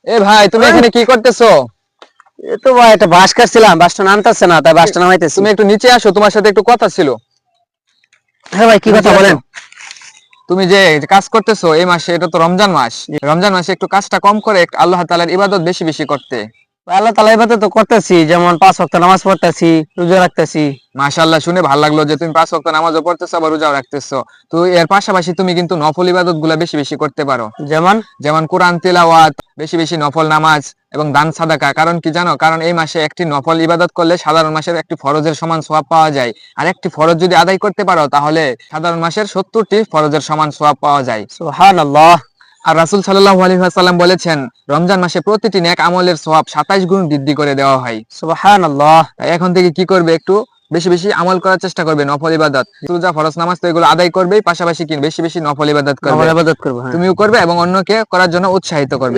এ ভাই, তুমি এখানে কি করতেছো? এ তো ভাই একটা বাস কাটছিলাম, বাসটা নামতেছে না, তাই বাসটা নামাইতেছি। তুমি একটু নিচে আসো, তোমার সাথে একটু কথা ছিল। হ্যাঁ ভাই, কি তুমি কথা নিচে আসো। বলেন? তুমি যে কাজ করতেছো এই মাসে, এটা তো রমজান মাস। রমজান মাসে একটু কাজটা কম করে একটু আল্লাহ তাআলার ইবাদত বেশি বেশি করতে। আল্লাহ তাআলা ইবাদত তো করতেছি, যেমন 5 ওয়াক্ত নামাজ পড়তেছি, রোজা রাখতেছি। মাশাআল্লাহ, শুনে ভালো লাগলো যে তুমি 5 ওয়াক্ত নামাজও পড়তেছো আবার রোজাও রাখতেছো। তো এর পাশাপাশি তুমি কিন্তু নফল ইবাদত গুলা বেশি বেশি করতে পারো। যেমন যেমন কোরআন তিলাওয়াত, বেশি বেশি নফল নামাজ এবং দান সাদাকা। কারণ কি জানো, কারণ এই মাসে একটি নফল ইবাদত করলে সাধারণ মাসের একটি ফরজের সমান সওয়াব পাওয়া যায়। আর একটি ফরজ যদি আদায় করতে পারো তাহলে সাধারণ মাসের 70টি ফরজের সমান সওয়াব পাওয়া যায়। সুবহানাল্লাহ। আর রাসূল সাল্লাল্লাহু আলাইহি ওয়াসাল্লাম বলেছেন, রমজান মাসে প্রতিটি নেক আমলের সওয়াব 27 গুণ বৃদ্ধি করে দেওয়া হয়। সুবহানাল্লাহ। তাই এখন থেকে কি করবে, একটু বেশি বেশি আমল করার চেষ্টা করবে, নফল ইবাদত। রোজা ফরজ নামাজ তো এগুলো আদায় করবেই, পাশাপাশি কি বেশি বেশি নফল ইবাদত করবে। নফল ইবাদত করব, হ্যাঁ। তুমিও করবে এবং অন্যকে করার জন্য উৎসাহিত করবে।